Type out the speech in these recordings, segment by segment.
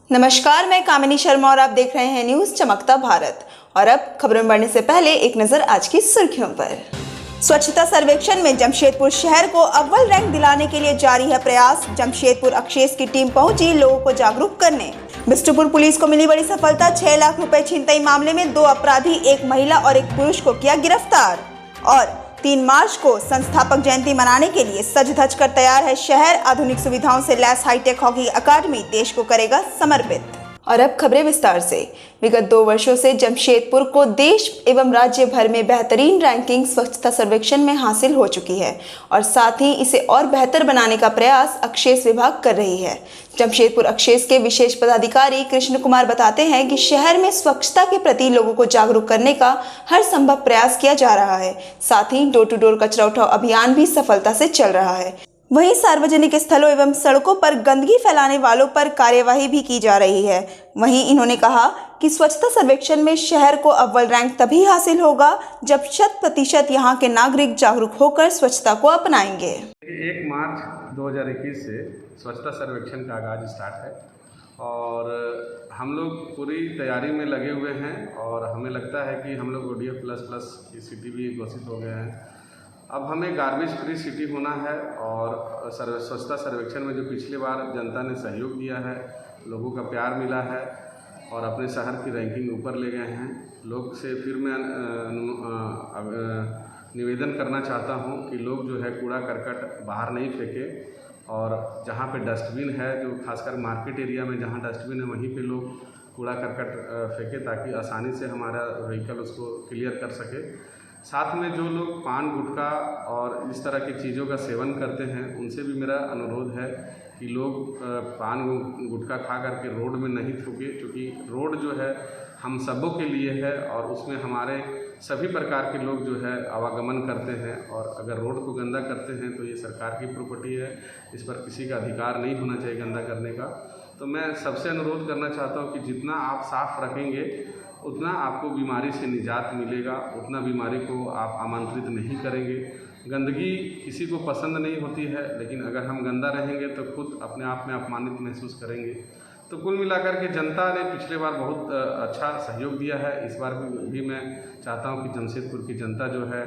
नमस्कार, मैं कामिनी शर्मा और आप देख रहे हैं न्यूज चमकता भारत। और अब खबरों में बढ़ने से पहले एक नजर आज की सुर्खियों पर। स्वच्छता सर्वेक्षण में जमशेदपुर शहर को अव्वल रैंक दिलाने के लिए जारी है प्रयास। जमशेदपुर अक्षेस की टीम पहुंची लोगों को जागरूक करने। बिष्टुपुर पुलिस को मिली बड़ी सफलता। 6 लाख रुपए छीनताई मामले में 2 अपराधी, एक महिला और एक पुरुष को किया गिरफ्तार। और 3 मार्च को संस्थापक जयंती मनाने के लिए सज धज कर तैयार है शहर। आधुनिक सुविधाओं से लैस हाईटेक हॉकी अकादमी देश को करेगा समर्पित। और अब खबरें विस्तार से। विगत 2 वर्षों से जमशेदपुर को देश एवं राज्य भर में बेहतरीन रैंकिंग स्वच्छता सर्वेक्षण में हासिल हो चुकी है और साथ ही इसे और बेहतर बनाने का प्रयास अक्षेस विभाग कर रही है। जमशेदपुर अक्षेस के विशेष पदाधिकारी कृष्ण कुमार बताते हैं कि शहर में स्वच्छता के प्रति लोगों को जागरूक करने का हर संभव प्रयास किया जा रहा है। साथ ही डोर टू डोर कचरा उठाओ अभियान भी सफलता से चल रहा है। वहीं सार्वजनिक स्थलों एवं सड़कों पर गंदगी फैलाने वालों पर कार्यवाही भी की जा रही है। वहीं इन्होंने कहा कि स्वच्छता सर्वेक्षण में शहर को अव्वल रैंक तभी हासिल होगा जब 100% यहाँ के नागरिक जागरूक होकर स्वच्छता को अपनाएंगे। 1 मार्च 2021 से स्वच्छता सर्वेक्षण का आगाज स्टार्ट है और हम लोग पूरी तैयारी में लगे हुए हैं और हमें लगता है कि हम लोग ODF++ की सिटी भी घोषित हो गए हैं। अब हमें गार्बेज फ्री सिटी होना है और स्वच्छता सर्वेक्षण में जो पिछली बार जनता ने सहयोग दिया है, लोगों का प्यार मिला है और अपने शहर की रैंकिंग ऊपर ले गए हैं। लोग से फिर मैं निवेदन करना चाहता हूं कि लोग जो है कूड़ा करकट बाहर नहीं फेंके और जहां पे डस्टबिन है, जो खासकर मार्केट एरिया में जहां डस्टबिन है वहीं पे लोग कूड़ा करकट फेंके ताकि आसानी से हमारा व्हीकल उसको क्लियर कर सके। साथ में जो लोग पान गुटखा और इस तरह की चीज़ों का सेवन करते हैं उनसे भी मेरा अनुरोध है कि लोग पान गुटखा खा करके रोड में नहीं थूके, क्योंकि रोड जो है हम सबों के लिए है और उसमें हमारे सभी प्रकार के लोग जो है आवागमन करते हैं और अगर रोड को गंदा करते हैं तो ये सरकार की प्रॉपर्टी है, इस पर किसी का अधिकार नहीं होना चाहिए गंदा करने का। तो मैं सबसे अनुरोध करना चाहता हूँ कि जितना आप साफ रखेंगे उतना आपको बीमारी से निजात मिलेगा, उतना बीमारी को आप आमंत्रित नहीं करेंगे। गंदगी किसी को पसंद नहीं होती है, लेकिन अगर हम गंदा रहेंगे तो खुद अपने आप में अपमानित महसूस करेंगे। तो कुल मिलाकर के जनता ने पिछले बार बहुत अच्छा सहयोग दिया है। इस बार भी मैं चाहता हूं कि जमशेदपुर की जनता जो है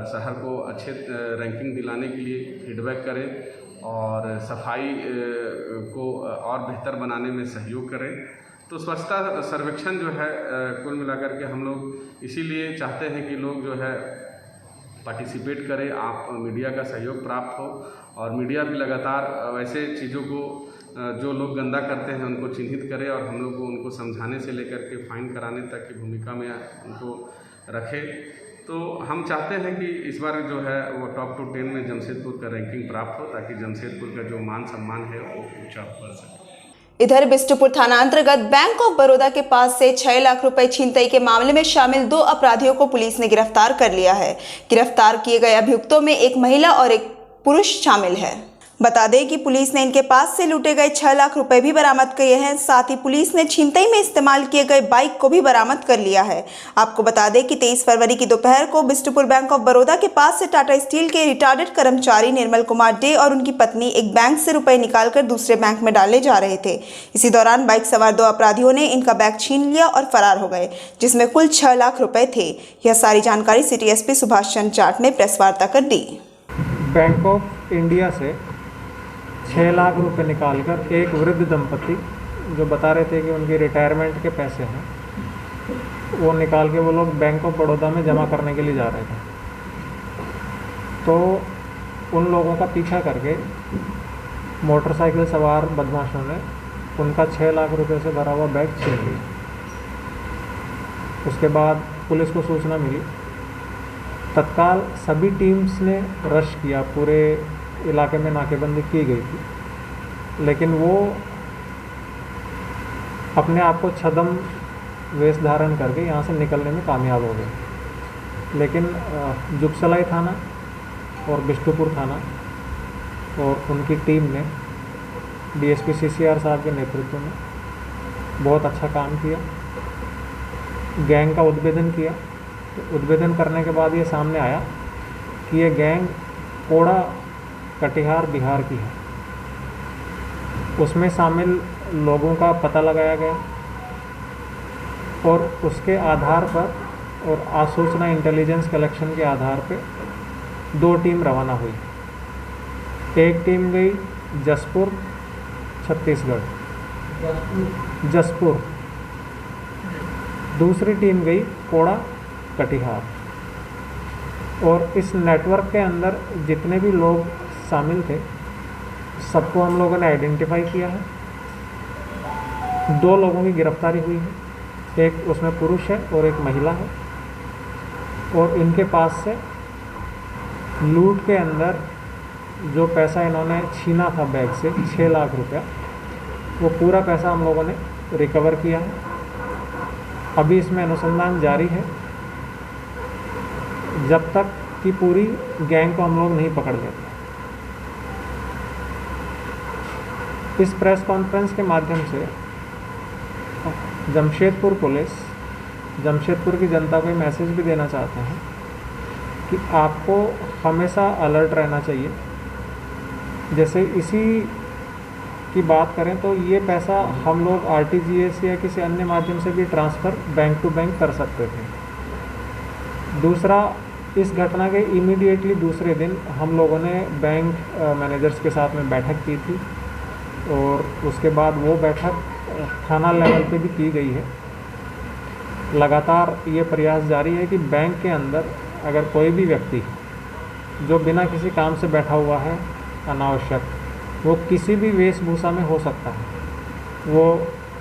शहर को अच्छे रैंकिंग दिलाने के लिए फीडबैक करे और सफाई को और बेहतर बनाने में सहयोग करें। तो स्वच्छता सर्वेक्षण जो है कुल मिलाकर के हम लोग इसीलिए चाहते हैं कि लोग जो है पार्टिसिपेट करें, आप मीडिया का सहयोग प्राप्त हो और मीडिया भी लगातार वैसे चीज़ों को जो लोग गंदा करते हैं उनको चिन्हित करे और हम लोग को उनको समझाने से लेकर के फाइन कराने तक की भूमिका में उनको रखे। तो हम चाहते हैं कि इस बार जो है वो टॉप टू 10 में जमशेदपुर का रैंकिंग प्राप्त हो ताकि जमशेदपुर का जो मान सम्मान है वो ऊंचा बढ़ सके। इधर बिष्टुपुर थाना अंतर्गत बैंक ऑफ बड़ौदा के पास से 6 लाख रुपए छीनताई के मामले में शामिल 2 अपराधियों को पुलिस ने गिरफ्तार कर लिया है। गिरफ्तार किए गए अभियुक्तों में एक महिला और एक पुरुष शामिल है। बता दें कि पुलिस ने इनके पास से लूटे गए 6 लाख रुपए भी बरामद किए हैं। साथ ही पुलिस ने छीनताई में इस्तेमाल किए गए बाइक को भी बरामद कर लिया है। आपको बता दें कि 23 फरवरी की दोपहर को बिष्टुपुर बैंक ऑफ बड़ौदा के पास से टाटा स्टील के रिटायर्ड कर्मचारी निर्मल कुमार डे और उनकी पत्नी एक बैंक से रुपए निकालकर दूसरे बैंक में डालने जा रहे थे। इसी दौरान बाइक सवार 2 अपराधियों ने इनका बैग छीन लिया और फरार हो गए, जिसमें कुल 6 लाख रुपए थे। यह सारी जानकारी सिटी SP सुभाष चंद्र जाट ने प्रेस वार्ता कर दी। बैंक ऑफ इंडिया से 6 लाख रुपए निकालकर एक वृद्ध दंपति जो बता रहे थे कि उनकी रिटायरमेंट के पैसे हैं, वो निकाल के वो लोग बैंक ऑफ बड़ौदा में जमा करने के लिए जा रहे थे। तो उन लोगों का पीछा करके मोटरसाइकिल सवार बदमाशों ने उनका 6 लाख रुपए से भरा हुआ बैग छीन लिया। उसके बाद पुलिस को सूचना मिली, तत्काल सभी टीम्स ने रश किया, पूरे इलाके में नाकेबंदी की गई थी, लेकिन वो अपने आप को छद्म वेश धारण करके यहाँ से निकलने में कामयाब हो गए। लेकिन जुगसलाई थाना और बिष्टुपुर थाना और उनकी टीम ने DSP CCR साहब के नेतृत्व में बहुत अच्छा काम किया, गैंग का उद्भेदन किया। तो उद्भेदन करने के बाद ये सामने आया कि ये गैंग कोड़ा कटिहार बिहार की है। उसमें शामिल लोगों का पता लगाया गया और उसके आधार पर और आसूचना इंटेलिजेंस कलेक्शन के आधार पे 2 टीम रवाना हुई। एक टीम गई जसपुर छत्तीसगढ़, जसपुर। दूसरी टीम गई कोड़ा कटिहार। और इस नेटवर्क के अंदर जितने भी लोग शामिल थे सबको हम लोगों ने आइडेंटिफाई किया है। 2 लोगों की गिरफ्तारी हुई है, एक उसमें पुरुष है और एक महिला है। और इनके पास से लूट के अंदर जो पैसा इन्होंने छीना था बैग से 6 लाख रुपया, वो पूरा पैसा हम लोगों ने रिकवर किया है। अभी इसमें अनुसंधान जारी है जब तक कि पूरी गैंग को हम लोग नहीं पकड़ लेते। इस प्रेस कॉन्फ्रेंस के माध्यम से जमशेदपुर पुलिस जमशेदपुर की जनता को मैसेज भी देना चाहते हैं कि आपको हमेशा अलर्ट रहना चाहिए। जैसे इसी की बात करें तो ये पैसा हम लोग आरटीजीएस या किसी अन्य माध्यम से भी ट्रांसफ़र बैंक टू बैंक कर सकते थे। दूसरा, इस घटना के इमीडिएटली दूसरे दिन हम लोगों ने बैंक मैनेजर्स के साथ में बैठक की थी और उसके बाद वो बैठक थाना लेवल पे भी की गई है। लगातार ये प्रयास जारी है कि बैंक के अंदर अगर कोई भी व्यक्ति जो बिना किसी काम से बैठा हुआ है अनावश्यक, वो किसी भी वेशभूषा में हो सकता है। वो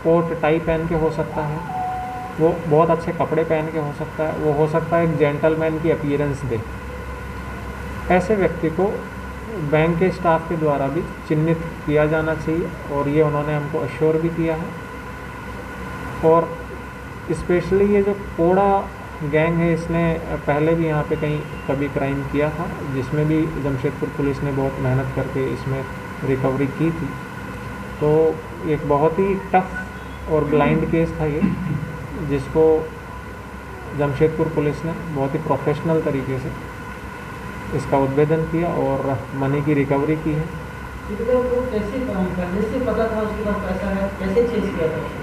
कोट टाई पहन के हो सकता है, वो बहुत अच्छे कपड़े पहन के हो सकता है, वो हो सकता है एक जेंटलमैन की अपीयरेंस दे। ऐसे व्यक्ति को बैंक के स्टाफ के द्वारा भी चिन्हित किया जाना चाहिए और ये उन्होंने हमको अश्योर भी किया है। और स्पेशली ये जो कोड़ा गैंग है, इसने पहले भी यहाँ पे कभी क्राइम किया था, जिसमें भी जमशेदपुर पुलिस ने बहुत मेहनत करके इसमें रिकवरी की थी। तो एक बहुत ही टफ और ब्लाइंड केस था ये, जिसको जमशेदपुर पुलिस ने बहुत ही प्रोफेशनल तरीके से इसका उद्भेदन किया और मनी की रिकवरी की है। वो कैसे पहले से पता था उसके पास पैसा है, कैसे चेज किया था उसको?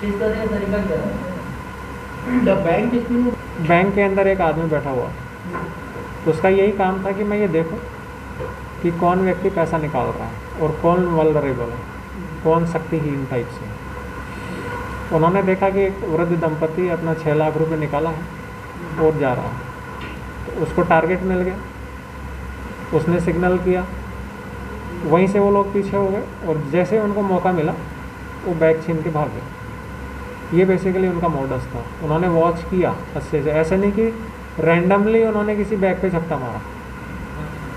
चेज करने का तरीका क्या था? जब बैंक के अंदर एक आदमी बैठा हुआ, तो उसका यही काम था कि मैं ये देखूं कि कौन व्यक्ति पैसा निकाल रहा है और कौन वल्नरेबल है, कौन शक्तिहीन टाइप से। उन्होंने देखा कि एक वृद्ध दंपति अपना 6 लाख रुपए निकाला है और जा रहा है, तो उसको टारगेट मिल गया। उसने सिग्नल किया, वहीं से वो लोग पीछे हो गए और जैसे उनको मौका मिला वो बैग छीन के भाग गए। ये बेसिकली उनका मोडस था। उन्होंने वॉच किया अच्छे से, ऐसे नहीं कि रैंडमली उन्होंने किसी बैग पे झपटा मारा।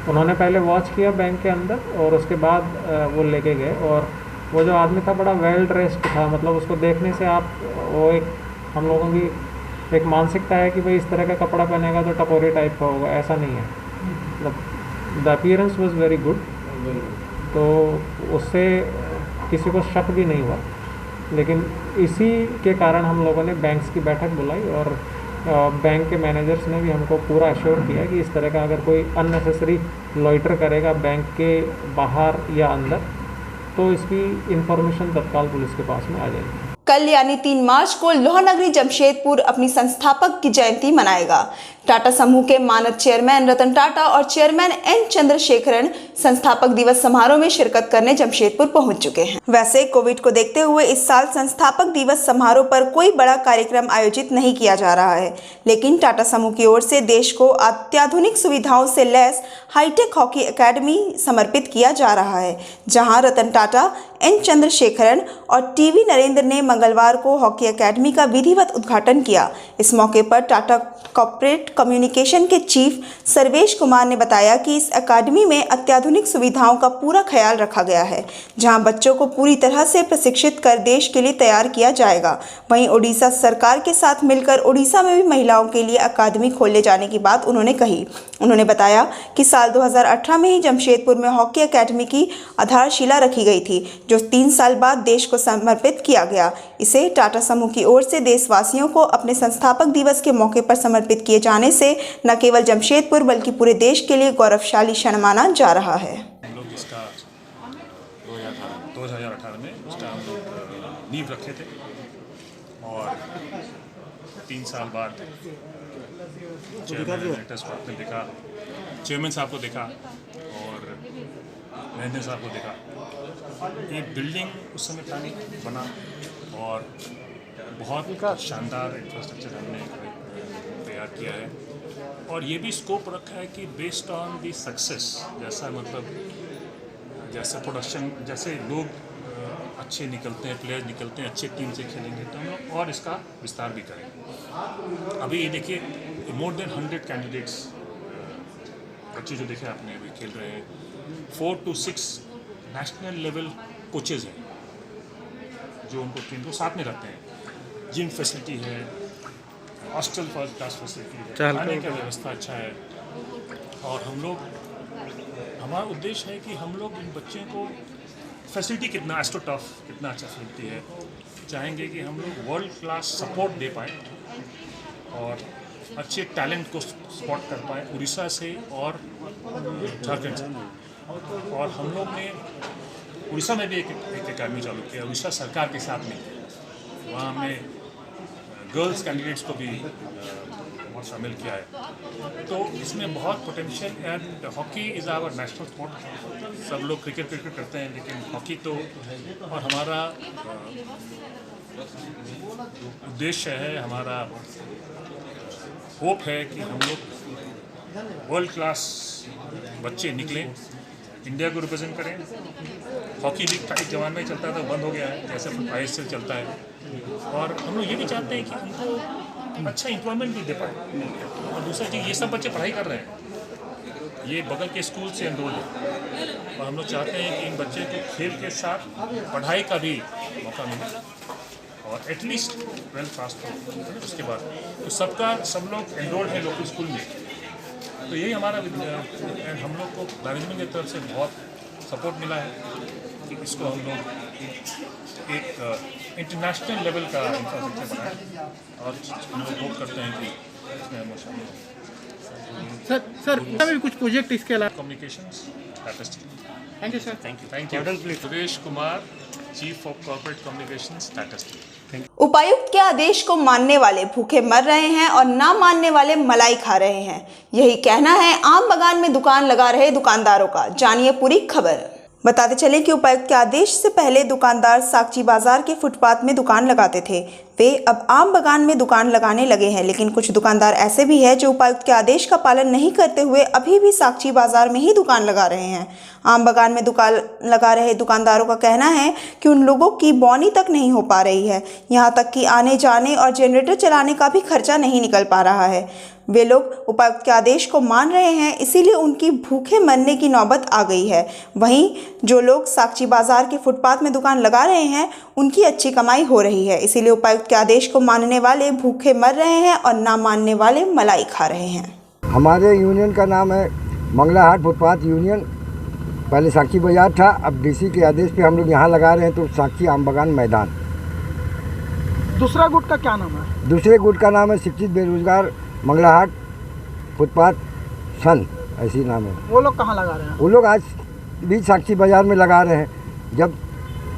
उन्होंने पहले वॉच किया बैंक के अंदर और उसके बाद वो लेके गए। और वो जो आदमी था बड़ा वेल ड्रेस्ड था, मतलब उसको देखने से आप वो एक हम लोगों की एक मानसिकता है कि भाई इस तरह का कपड़ा पहनेगा तो टपोरी टाइप का होगा, ऐसा नहीं है। मतलब the appearance was very good, तो उससे किसी को शक भी नहीं हुआ। लेकिन इसी के कारण हम लोगों ने बैंक्स की बैठक बुलाई और बैंक के मैनेजर्स ने भी हमको पूरा अश्योर किया कि इस तरह का अगर कोई अननेसेसरी लॉइटर करेगा बैंक के बाहर या अंदर, तो इसकी इन्फॉर्मेशन तत्काल पुलिस के पास में आ जाएगी। कल यानी 3 मार्च को लौह नगरी जमशेदपुर अपनी संस्थापक की जयंती मनाएगा। टाटा समूह के मानद चेयरमैन रतन टाटा और चेयरमैन एन चंद्रशेखरन संस्थापक दिवस समारोह में शिरकत करने जमशेदपुर पहुंच चुके हैं। वैसे कोविड को देखते हुए इस साल संस्थापक दिवस समारोह पर कोई बड़ा कार्यक्रम आयोजित नहीं किया जा रहा है, लेकिन टाटा समूह की ओर से देश को अत्याधुनिक सुविधाओं से लैस हाईटेक हॉकी अकेडमी समर्पित किया जा रहा है, जहां रतन टाटा, एन चंद्रशेखरन और टीवी नरेंद्र ने मंगलवार को हॉकी अकेडमी का विधिवत उद्घाटन किया। इस मौके पर टाटा कॉर्पोरेट कम्युनिकेशन के चीफ सर्वेश कुमार ने बताया कि इस अकादमी में अत्याधुनिक सुविधाओं का पूरा ख्याल रखा गया है, जहां बच्चों को पूरी तरह से प्रशिक्षित कर देश के लिए तैयार किया जाएगा। वहीं ओडिशा सरकार के साथ मिलकर ओडिशा में भी महिलाओं के लिए अकादमी खोले जाने की बात उन्होंने कही। उन्होंने बताया कि साल 2018 में ही जमशेदपुर में हॉकी अकेडमी की आधारशिला रखी गई थी, जो 3 साल बाद देश को समर्पित किया गया। इसे टाटा समूह की ओर से देशवासियों को अपने संस्थापक दिवस के मौके पर समर्पित किए जाने से न केवल जमशेदपुर बल्कि पूरे देश के लिए गौरवशाली क्षण माना जा रहा है। हम लोग इसका 2018 में इसका हम लोग नींव रखे थे और 3 साल बाद चेयरमैन साहब को देखा और महेंद्र साहब को देखा। ये बिल्डिंग उस समय था नहीं बना और बहुत शानदार इंफ्रास्ट्रक्चर हमने तैयार किया है और ये भी स्कोप रखा है कि बेस्ड ऑन दी सक्सेस, जैसा मतलब जैसे प्रोडक्शन, जैसे लोग अच्छे निकलते हैं, प्लेयर्स निकलते हैं, अच्छे टीम से खेलेंगे तो हम लोग और इसका विस्तार भी करेंगे। अभी ये देखिए मोर देन 100 कैंडिडेट्स बच्चे जो देखे आपने अभी खेल रहे हैं, 4 to 6 नेशनल लेवल कोचेज़ हैं जो उनको टीम को साथ में रखते हैं। जिम फैसिलिटी है, हॉस्टल फर्स्ट क्लास फैसिलिटी है, खाने का व्यवस्था अच्छा है और हम लोग, हमारा उद्देश्य है कि हम लोग इन बच्चों को फैसिलिटी कितना एस्ट्रोटफ कितना अच्छा फैसिलिटी है, चाहेंगे कि हम लोग वर्ल्ड क्लास सपोर्ट दे पाएँ और अच्छे टैलेंट को स्पॉट कर पाएँ उड़ीसा से और झारखंड से। और हम लोग ने उड़ीसा में भी एक अकेडमी चालू किया उड़ीसा सरकार के साथ में, वहाँ हमने गर्ल्स कैंडिडेट्स को भी शामिल किया है। तो इसमें बहुत potential and hockey is our national sport. सब लोग क्रिकेट करते हैं लेकिन हॉकी तो, और हमारा उद्देश्य है, हमारा होप है कि हम लोग वर्ल्ड क्लास बच्चे निकलें, इंडिया को रिप्रेजेंट करें। हॉकी लीग एक जमाने में चलता था, बंद हो गया है, जैसे ISL चलता है और हम लोग ये भी चाहते हैं कि उनको अच्छा एम्प्लॉयमेंट भी दे पाए। और दूसरा चीज़, ये सब बच्चे पढ़ाई कर रहे हैं, ये बगल के स्कूल से एनरोल है और हम लोग चाहते हैं कि इन बच्चे को खेल के साथ पढ़ाई का भी मौका मिले और एटलीस्ट 12th पास हो उसके बाद। तो सब लोग एनरोल हैं लोकल स्कूल में। तो यही हमारा, हम लोग को मैनेजमेंट की तरफ से बहुत सपोर्ट मिला है कि इसको हम लोग एक इंटरनेशनल लेवल का इंफ्रास्ट्रक्चर बनाएं और हम लोग होप करते हैं कि इसमें हम शामिल हों। सर भी कुछ प्रोजेक्ट इसके अलावा communications statistics. Thank you sir. Thank you. Suresh Kumar, chief of corporate communication statistics. उपायुक्त के आदेश को मानने वाले भूखे मर रहे हैं और ना मानने वाले मलाई खा रहे हैं, यही कहना है आम बागान में दुकान लगा रहे दुकानदारों का। जानिए पूरी खबर। बताते चले कि उपायुक्त के आदेश से पहले दुकानदार सागची बाजार के फुटपाथ में दुकान लगाते थे, वे अब आम बागान में दुकान लगाने लगे हैं। लेकिन कुछ दुकानदार ऐसे भी हैं जो उपायुक्त के आदेश का पालन नहीं करते हुए अभी भी सागची बाजार में ही दुकान लगा रहे हैं। आम बागान में दुकान लगा रहे दुकानदारों का कहना है कि उन लोगों की बौनी तक नहीं हो पा रही है, यहाँ तक कि आने जाने और जनरेटर चलाने का भी खर्चा नहीं निकल पा रहा है। वे लोग उपायुक्त के आदेश को मान रहे हैं, इसीलिए उनकी भूखे मरने की नौबत आ गई है। वहीं जो लोग सागची बाजार के फुटपाथ में दुकान लगा रहे हैं उनकी अच्छी कमाई हो रही है, इसीलिए उपायुक्त के आदेश को मानने वाले भूखे मर रहे हैं और ना मानने वाले मलाई खा रहे हैं। हमारे यूनियन का नाम है मंगलाहाट फुटपाथ यूनियन। पहले सागची बाजार था, अब डीसी के आदेश पे हम लोग यहाँ लगा रहे हैं तो सागची आम बागान मैदान। दूसरा गुट का क्या नाम है? दूसरे गुट का नाम है शिक्षित बेरोजगार मंगलाहाट फुटपाथ सन, ऐसी नाम है। वो लोग कहाँ लगा रहे हैं? वो लोग आज भी सागची बाजार में लगा रहे हैं। जब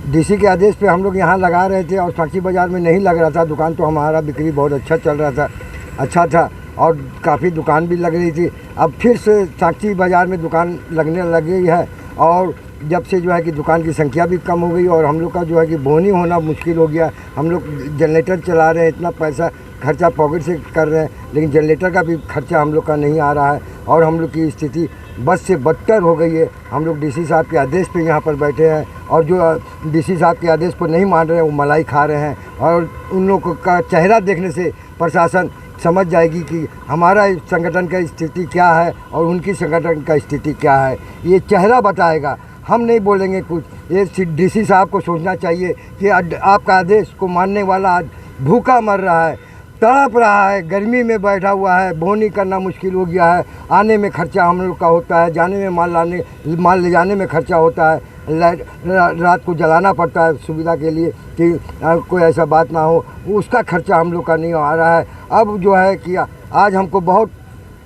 डीसी के आदेश पे हम लोग यहाँ लगा रहे थे और सागची बाजार में नहीं लग रहा था दुकान, तो हमारा बिक्री बहुत अच्छा चल रहा था और काफ़ी दुकान भी लग रही थी। अब फिर से सागची बाजार में दुकान लगने लगी है और जब से जो है कि दुकान की संख्या भी कम हो गई और हम लोग का जो है कि बोनी होना मुश्किल हो गया। हम लोग जनरेटर चला रहे हैं, इतना पैसा खर्चा पॉकेट से कर रहे हैं, लेकिन जनरेटर का भी खर्चा हम लोग का नहीं आ रहा है और हम लोग की स्थिति बस से बदतर हो गई है। हम लोग डीसी साहब के आदेश पे यहाँ पर बैठे हैं और जो डीसी साहब के आदेश को नहीं मान रहे हैं वो मलाई खा रहे हैं और उन लोगों का चेहरा देखने से प्रशासन समझ जाएगी कि हमारा संगठन का स्थिति क्या है और उनकी संगठन का स्थिति क्या है, ये चेहरा बताएगा। हम नहीं बोलेंगे कुछ, ये डीसी साहब को सोचना चाहिए कि आपका आदेश को मानने वाला आज भूखा मर रहा है, तड़प रहा है, गर्मी में बैठा हुआ है, बोनी करना मुश्किल हो गया है, आने में खर्चा हम लोग का होता है, जाने में माल ले जाने में खर्चा होता है, रात को जलाना पड़ता है सुविधा के लिए कि कोई ऐसा बात ना हो, उसका खर्चा हम लोग का नहीं आ रहा है। अब जो है कि आज हमको बहुत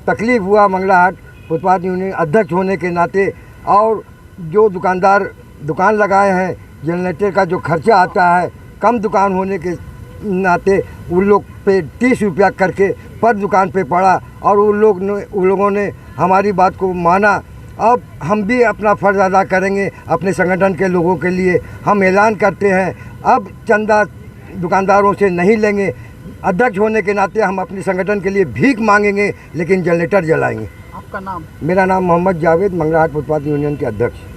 तकलीफ़ हुआ मंगलाहाट फुटपाथ यूनियन अध्यक्ष होने के नाते, और जो दुकानदार दुकान लगाए हैं जनरेटर का जो खर्चा आता है कम दुकान होने के नाते उन लोग पे 30 रुपया करके पर दुकान पे पड़ा और उन लोगों ने हमारी बात को माना। अब हम भी अपना फ़र्ज़ अदा करेंगे अपने संगठन के लोगों के लिए। हम ऐलान करते हैं अब चंदा दुकानदारों से नहीं लेंगे। अध्यक्ष होने के नाते हम अपने संगठन के लिए भीख मांगेंगे, लेकिन जनरेटर जलाएंगे। आपका नाम? मेरा नाम मोहम्मद जावेद, मंगलाहाट फुटपाथ यूनियन के अध्यक्ष।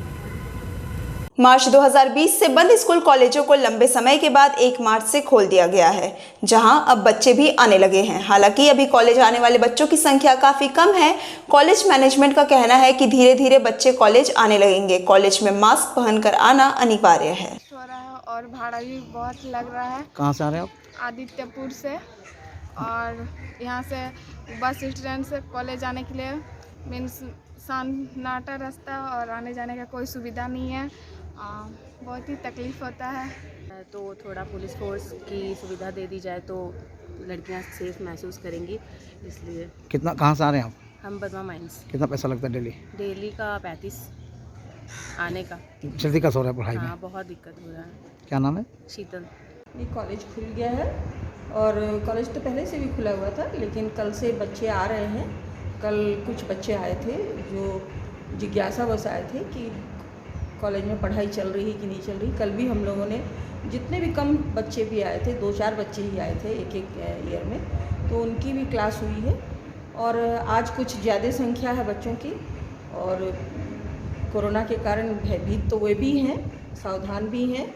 मार्च 2020 से बंद स्कूल कॉलेजों को लंबे समय के बाद 1 मार्च से खोल दिया गया है, जहां अब बच्चे भी आने लगे हैं। हालांकि अभी कॉलेज आने वाले बच्चों की संख्या काफी कम है। कॉलेज मैनेजमेंट का कहना है कि धीरे धीरे बच्चे कॉलेज आने लगेंगे। कॉलेज में मास्क पहनकर आना अनिवार्य है और भाड़ा भी बहुत लग रहा है। कहाँ से आ रहे हैं आप? आदित्यपुर से, और यहाँ से बस स्टैंड से कॉलेज आने के लिए मीन्स सन्नाटा रास्ता और आने जाने का कोई सुविधा नहीं है। बहुत ही तकलीफ़ होता है। तो थोड़ा पुलिस फोर्स की सुविधा दे दी जाए तो लड़कियां सेफ महसूस करेंगी, इसलिए। कितना, कहाँ से आ रहे हैं आप? हम बर्मा माइंस। कितना पैसा लगता है डेली? डेली का 35 आने का। जल्दी का हो रहा है पढ़ाई में? हाँ, बहुत दिक्कत हो रहा है। क्या नाम है? शीतल। ये कॉलेज खुल गया है और कॉलेज तो पहले से भी खुला हुआ था, लेकिन कल से बच्चे आ रहे हैं। कल कुछ बच्चे आए थे जो जिज्ञासावश आए थे कि कॉलेज में पढ़ाई चल रही है कि नहीं चल रही। कल भी हम लोगों ने जितने भी कम बच्चे भी आए थे, 2-4 बच्चे ही आए थे एक ईयर में, तो उनकी भी क्लास हुई है। और आज कुछ ज़्यादा संख्या है बच्चों की, और कोरोना के कारण भयभीत तो वे भी हैं, सावधान भी हैं,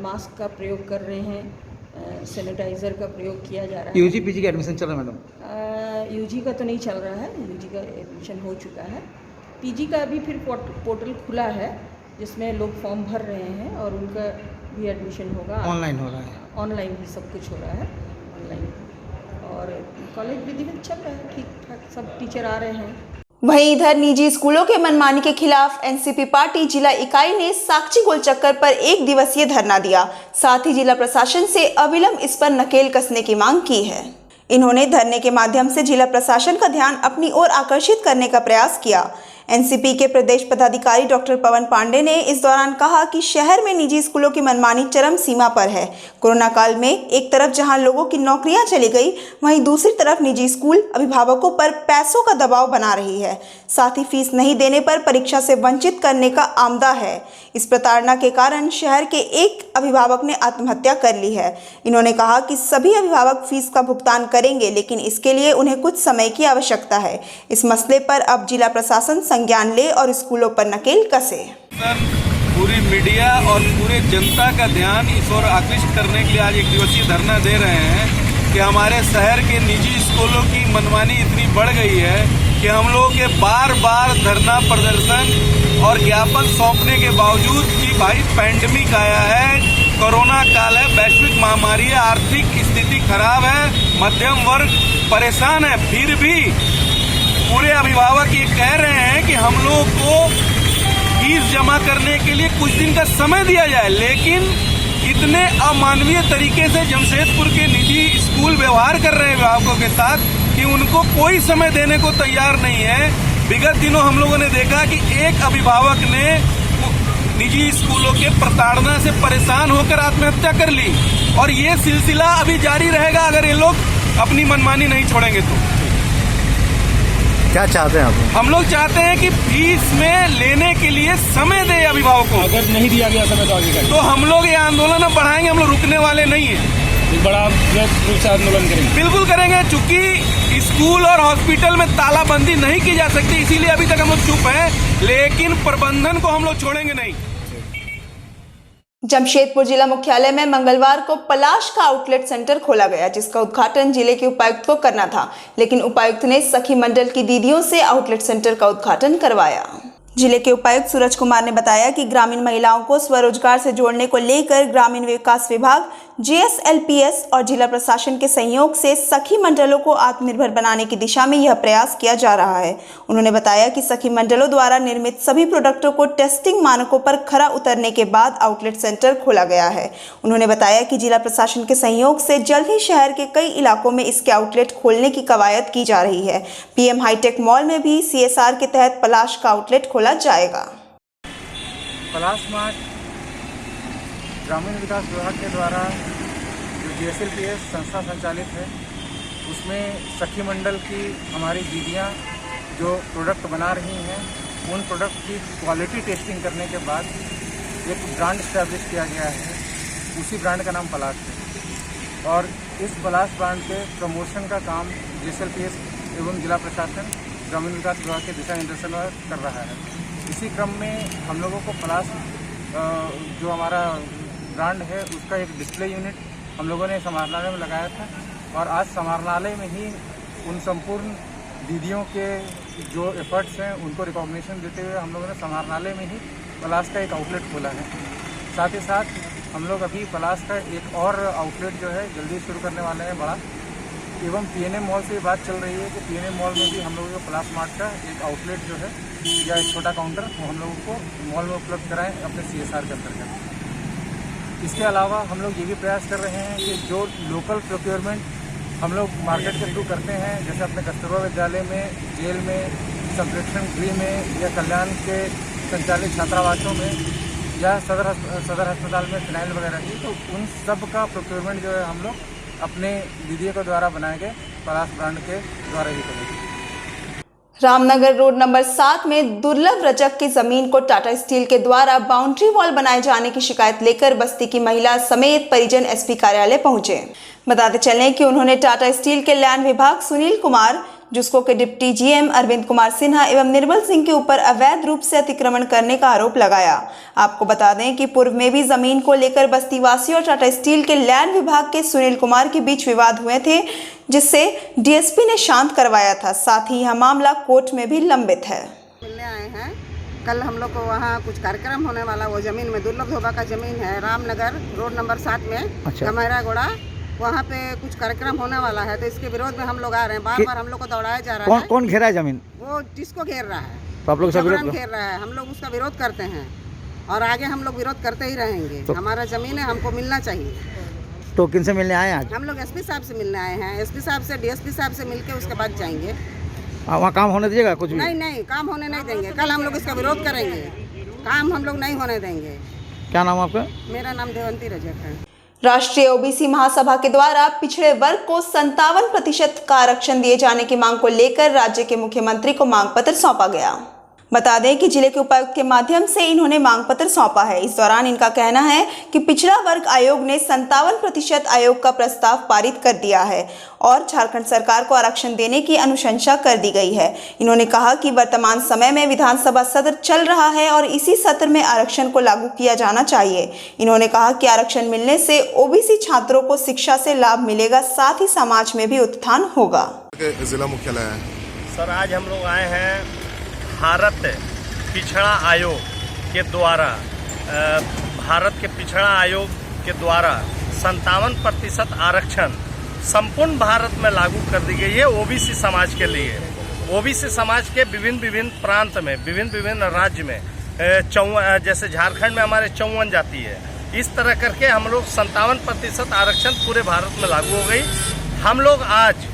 मास्क का प्रयोग कर रहे हैं, सैनिटाइज़र का प्रयोग किया जा रहा है। यूजी पीजी का एडमिशन चल रहा है मैडम? यूजी का तो नहीं चल रहा है, यूजी का एडमिशन हो चुका है। पीजी का भी फिर पोर्टल खुला है जिसमें लोग फॉर्म भर रहे हैं और उनका भी एडमिशन होगा। ऑनलाइन हो रहा है? ऑनलाइन ही सब कुछ हो रहा है, ऑनलाइन। और कॉलेज विधिवत चल रहा है, ठीक ठाक, सब टीचर आ रहे हैं। वहीं इधर निजी स्कूलों के मनमानी के खिलाफ एनसीपी पार्टी जिला इकाई ने साक्षी गोल चक्कर पर 1 दिवसीय धरना दिया। साथ ही जिला प्रशासन से अविलंब इस पर नकेल कसने की मांग की है। इन्होंने धरने के माध्यम से जिला प्रशासन का ध्यान अपनी ओर आकर्षित करने का प्रयास किया। एनसीपी के प्रदेश पदाधिकारी डॉक्टर पवन पांडे ने इस दौरान कहा कि शहर में निजी स्कूलों की मनमानी चरम सीमा पर है। कोरोना काल में एक तरफ जहां लोगों की नौकरियां चली गई, वहीं दूसरी तरफ निजी स्कूल अभिभावकों पर पैसों का दबाव बना रही है। साथ ही फीस नहीं देने पर परीक्षा से वंचित करने का आमदा है। इस प्रताड़ना के कारण शहर के एक अभिभावक ने आत्महत्या कर ली है। इन्होंने कहा कि सभी अभिभावक फीस का भुगतान करेंगे, लेकिन इसके लिए उन्हें कुछ समय की आवश्यकता है। इस मसले पर अब जिला प्रशासन संज्ञान ले और स्कूलों पर नकेल कसे। पूरी मीडिया और पूरे जनता का ध्यान इस ओर आकृष्ट करने के लिए आज 1 दिवसीय धरना दे रहे हैं कि हमारे शहर के निजी स्कूलों की मनमानी इतनी बढ़ गई है कि हम लोगों के बार बार धरना प्रदर्शन और ज्ञापन सौंपने के बावजूद कि भाई पैंडेमिक आया है, कोरोना काल है, वैश्विक महामारी है, आर्थिक स्थिति खराब है, मध्यम वर्ग परेशान है, फिर भी पूरे अभिभावक ये कह रहे हैं कि हम लोगों को फीस जमा करने के लिए कुछ दिन का समय दिया जाए। लेकिन इतने अमानवीय तरीके से जमशेदपुर के निजी स्कूल व्यवहार कर रहे हैं अभिभावकों के साथ कि उनको कोई समय देने को तैयार नहीं है। विगत दिनों हम लोगों ने देखा कि एक अभिभावक ने निजी स्कूलों के प्रताड़ना से परेशान होकर आत्महत्या कर ली, और ये सिलसिला अभी जारी रहेगा अगर ये लोग अपनी मनमानी नहीं छोड़ेंगे तो। क्या चाहते हैं आप? हम लोग चाहते हैं कि फीस में लेने के लिए समय दे अभिभावकों। अगर नहीं दिया गया समय तो आगे तो हम लोग ये आंदोलन अब बढ़ाएंगे, हम लोग रुकने वाले नहीं है। बड़ा रूप से आंदोलन करेंगे। बिल्कुल करेंगे, चूंकि स्कूल और हॉस्पिटल में तालाबंदी नहीं की जा सकती, इसीलिए अभी तक हम लोग चुप हैं, लेकिन प्रबंधन को हम लोग छोड़ेंगे नहीं। जमशेदपुर जिला मुख्यालय में मंगलवार को पलाश का आउटलेट सेंटर खोला गया, जिसका उद्घाटन जिले के उपायुक्त को करना था, लेकिन उपायुक्त ने सखी मंडल की दीदियों से आउटलेट सेंटर का उद्घाटन करवाया। जिले के उपायुक्त सूरज कुमार ने बताया कि ग्रामीण महिलाओं को स्वरोजगार से जोड़ने को लेकर ग्रामीण विकास विभाग, JSLPS और जिला प्रशासन के सहयोग से सखी मंडलों को आत्मनिर्भर बनाने की दिशा में यह प्रयास किया जा रहा है। उन्होंने बताया कि सखी मंडलों द्वारा निर्मित सभी प्रोडक्टों को टेस्टिंग मानकों पर खरा उतरने के बाद आउटलेट सेंटर खोला गया है। उन्होंने बताया कि जिला प्रशासन के सहयोग से जल्द ही शहर के कई इलाकों में इसके आउटलेट खोलने की कवायद की जा रही है। PM हाईटेक मॉल में भी CSR के तहत पलाश का आउटलेट खोला जाएगा। पलाश मार्ट ग्रामीण विकास विभाग के द्वारा जो GSLPS संस्था संचालित है, उसमें सखी मंडल की हमारी दीदियाँ जो प्रोडक्ट बना रही हैं, उन प्रोडक्ट की क्वालिटी टेस्टिंग करने के बाद एक ब्रांड इस्टेब्लिश किया गया है। उसी ब्रांड का नाम पलाश है और इस पलाश ब्रांड के प्रमोशन का काम GSLPS एवं जिला प्रशासन ग्रामीण विकास विभाग के दिशा निर्देशन में कर रहा है। इसी क्रम में हम लोगों को पलाश जो हमारा ब्रांड है उसका एक डिस्प्ले यूनिट हम लोगों ने समाहरणालय में लगाया था और आज समाहरणालय में ही उन संपूर्ण दीदियों के जो एफर्ट्स हैं उनको रिकॉग्निशन देते हुए हम लोगों ने समाहरणालय में ही पलाश का एक आउटलेट खोला है। साथ ही साथ हम लोग अभी पलाश का एक और आउटलेट जो है जल्दी शुरू करने वाले हैं बड़ा, एवं PNM मॉल से बात चल रही है कि PNM मॉल में भी हम लोगों को पलाश मार्ट का एक आउटलेट जो है या एक छोटा काउंटर वो हम लोगों को मॉल में उपलब्ध कराएं अपने CSR के अंतर्गत। इसके अलावा हम लोग ये भी प्रयास कर रहे हैं कि जो लोकल प्रोक्योरमेंट हम लोग मार्केट के थ्रू करते हैं, जैसे अपने कस्तूरबा विद्यालय में, जेल में, संप्रेक्षण गृह में या कल्याण के संचालित छात्रावासों में या सदर अस्पताल में फिनाइल वगैरह की, तो उन सब का प्रोक्योरमेंट जो है हम लोग अपने दीदियों के द्वारा बनाए गए पलाश ब्रांड के द्वारा ही करेंगे। रामनगर रोड नंबर 7 में दुर्लभ रजक की जमीन को टाटा स्टील के द्वारा बाउंड्री वॉल बनाए जाने की शिकायत लेकर बस्ती की महिला समेत परिजन SP कार्यालय पहुंचे। बताते चलें कि उन्होंने टाटा स्टील के लैंड विभाग सुनील कुमार, जुस्को के डिप्टी GM अरविंद कुमार सिन्हा एवं निर्मल सिंह के ऊपर अवैध रूप से अतिक्रमण करने का आरोप लगाया। आपको बता दें कि पूर्व में भी जमीन को लेकर बस्तीवासियों और टाटा स्टील के लैंड विभाग के सुनील कुमार के बीच विवाद हुए थे, जिससे DSP ने शांत करवाया था। साथ ही यह मामला कोर्ट में भी लंबित है। मिलने आए हैं, कल हम लोग को वहाँ कुछ कार्यक्रम होने वाला, वो जमीन में दुर्लभ धोबा का जमीन है रामनगर रोड नंबर 7 में गमहरा गोड़ा, वहाँ पे कुछ कार्यक्रम होने वाला है, तो इसके विरोध में हम लोग आ रहे हैं। बार बार हम लोग को दौड़ाया जा रहा है। कौन घेरा है जमीन? वो जिसको घेर रहा है, तो आप लोग घेर रहा है, हम लोग उसका विरोध करते हैं और आगे हम लोग विरोध करते ही रहेंगे। तो हमारा जमीन है, हमको मिलना चाहिए। तो किन से मिलने आए आज? हम लोग SP साहब से मिलने आए हैं। SP साहब से DSP साहब से मिलके उसके बाद जाएंगे। वहाँ काम होने दीजिएगा कुछ भी? नहीं, काम होने नहीं देंगे। कल हम लोग इसका विरोध करेंगे, काम हम लोग नहीं होने देंगे। क्या नाम आपका? मेरा नाम देवंती रजक है। राष्ट्रीय OBC महासभा के द्वारा पिछड़े वर्ग को 57% का आरक्षण दिए जाने की मांग को लेकर राज्य के मुख्यमंत्री को मांग पत्र सौंपा गया। बता दें कि जिले के उपायुक्त के माध्यम से इन्होंने मांग पत्र सौंपा है। इस दौरान इनका कहना है कि पिछड़ा वर्ग आयोग ने 57% आयोग का प्रस्ताव पारित कर दिया है और झारखंड सरकार को आरक्षण देने की अनुशंसा कर दी गई है। इन्होंने कहा कि वर्तमान समय में विधानसभा सत्र चल रहा है और इसी सत्र में आरक्षण को लागू किया जाना चाहिए। इन्होंने कहा कि आरक्षण मिलने से OBC छात्रों को शिक्षा से लाभ मिलेगा, साथ ही समाज में भी उत्थान होगा। जिला मुख्यालय है सर, आज हम लोग आए हैं भारत पिछड़ा आयोग के द्वारा, भारत के पिछड़ा आयोग के द्वारा 57% आरक्षण संपूर्ण भारत में लागू कर दी गई है OBC समाज के लिए। OBC समाज के विभिन्न प्रांत में, विभिन्न राज्य में, जैसे झारखंड में हमारे 54 जाति है, इस तरह करके हम लोग 57% आरक्षण पूरे भारत में लागू हो गई। हम लोग आज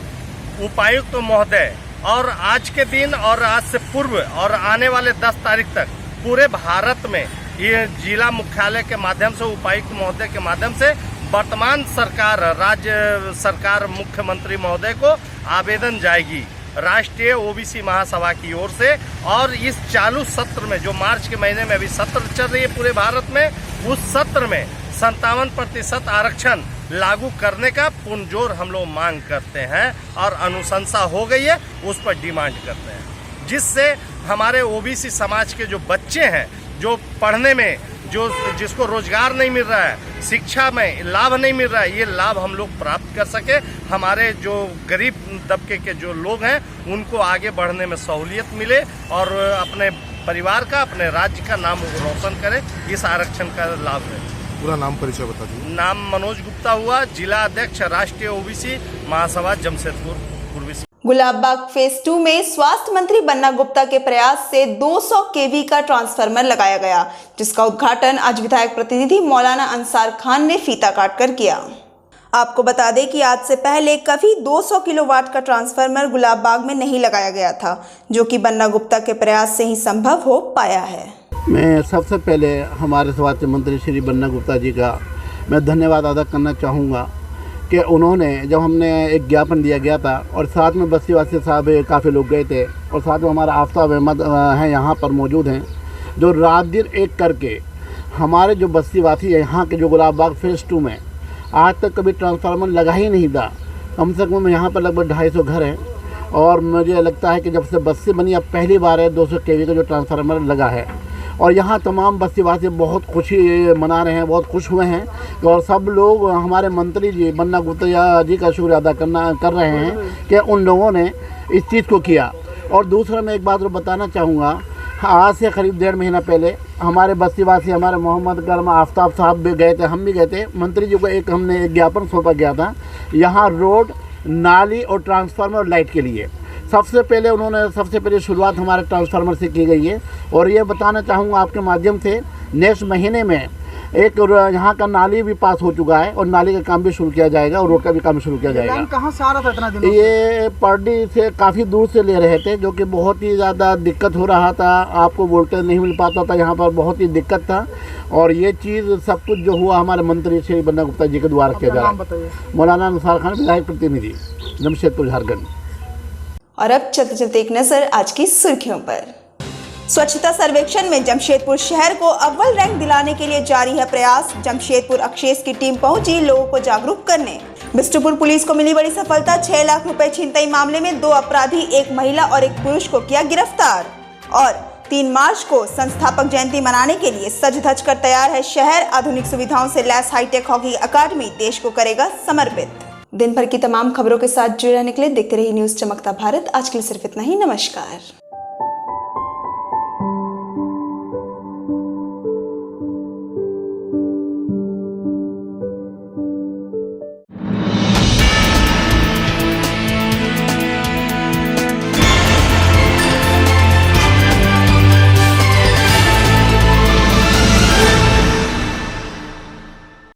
उपायुक्त महोदय और आज के दिन और आज से पूर्व और आने वाले 10 तारीख तक पूरे भारत में ये जिला मुख्यालय के माध्यम से, उपायुक्त महोदय के माध्यम से वर्तमान सरकार, राज्य सरकार, मुख्यमंत्री महोदय को आवेदन जाएगी राष्ट्रीय OBC महासभा की ओर से। और इस चालू सत्र में, जो मार्च के महीने में अभी सत्र चल रही है पूरे भारत में, उस सत्र में 57% आरक्षण लागू करने का पुरजोर हम लोग मांग करते हैं और अनुशंसा हो गई है, उस पर डिमांड करते हैं, जिससे हमारे OBC समाज के जो बच्चे हैं, जो पढ़ने में, जिसको रोजगार नहीं मिल रहा है, शिक्षा में लाभ नहीं मिल रहा है, ये लाभ हम लोग प्राप्त कर सके। हमारे जो गरीब तबके के जो लोग हैं उनको आगे बढ़ने में सहूलियत मिले और अपने परिवार का, अपने राज्य का नाम रोशन करे, इस आरक्षण का लाभ है। पूरा नाम परिचय बता दीजिए। नाम मनोज गुप्ता हुआ, जिला अध्यक्ष राष्ट्रीय OBC महासभा जमशेदपुर पूर्वी। गुलाबबाग फेज 2 में स्वास्थ्य मंत्री बन्ना गुप्ता के प्रयास से 200 kV का ट्रांसफार्मर लगाया गया, जिसका उद्घाटन आज विधायक प्रतिनिधि मौलाना अंसार खान ने फीता काटकर किया। आपको बता दें कि आज से पहले कभी 200 किलोवाट का ट्रांसफार्मर गुलाबबाग में नहीं लगाया गया था, जो कि बन्ना गुप्ता के प्रयास से ही संभव हो पाया है। मैं सबसे पहले हमारे स्वास्थ्य मंत्री श्री बन्ना गुप्ता जी का मैं धन्यवाद अदा करना चाहूँगा कि उन्होंने जब हमने एक ज्ञापन दिया गया था और साथ में बस्तीवासी साहब काफ़ी लोग गए थे और साथ में हमारा आफ्ताब अहमद हैं यहाँ पर मौजूद हैं, जो रात दिन एक करके हमारे जो बस्तीवासी है यहाँ के जो गुलाब बाग फेज़ 2 में आज तक कभी ट्रांसफार्मर लगा ही नहीं था। कम से कम यहाँ पर लगभग 250 घर हैं और मुझे लगता है कि जब से बस्ती बनी अब पहली बार है 200 kV का जो ट्रांसफार्मर लगा है और यहाँ तमाम बस्तीवासी बहुत खुशी मना रहे हैं, बहुत खुश हुए हैं और सब लोग हमारे मंत्री जी बन्ना गुप्ता जी का शुक्रिया अदा कर रहे हैं कि उन लोगों ने इस चीज़ को किया। और दूसरा मैं एक बात बताना चाहूँगा, आज से करीब 1.5 महीना पहले हमारे बस्तीवासी हमारे मोहम्मद गर्मा आफ्ताब साहब भी गए थे, हम भी गए थे, मंत्री जी को हमने एक ज्ञापन सौंपा गया था यहाँ रोड, नाली और ट्रांसफार्मर और लाइट के लिए। सबसे पहले शुरुआत हमारे ट्रांसफार्मर से की गई है और ये बताना चाहूँगा आपके माध्यम से नेक्स्ट महीने में एक यहाँ का नाली भी पास हो चुका है और नाली का काम भी शुरू किया जाएगा और रोड का भी काम शुरू किया जाएगा। कहाँ से आ रहा था इतना दिनों ये पर्डी से काफ़ी दूर से ले रहे थे, जो कि बहुत ही ज़्यादा दिक्कत हो रहा था, आपको वोल्टेज नहीं मिल पाता था, यहाँ पर बहुत ही दिक्कत था। और ये चीज़ सब कुछ जो हुआ हमारे मंत्री श्री बन्ना गुप्ता जी के द्वारा किया जा रहा है। मौलाना निसार खान, विधायक प्रतिनिधि, जमशेदपुर, झारखंड। और अब चलते चलते एक नजर आज की सुर्खियों पर। स्वच्छता सर्वेक्षण में जमशेदपुर शहर को अव्वल रैंक दिलाने के लिए जारी है प्रयास। जमशेदपुर अक्षेस की टीम पहुंची लोगों को जागरूक करने। बिष्टुपुर पुलिस को मिली बड़ी सफलता। 6 लाख रुपए छिनतई मामले में 2 अपराधी, एक महिला और एक पुरुष को किया गिरफ्तार। और 3 मार्च को संस्थापक जयंती मनाने के लिए सज धज कर तैयार है शहर। आधुनिक सुविधाओं से लैस हाईटेक हॉकी अकादमी देश को करेगा समर्पित। दिन भर की तमाम खबरों के साथ जुड़े रहने के लिए देखते रहिए न्यूज़ चमकता भारत। आज के लिए सिर्फ इतना ही। नमस्कार।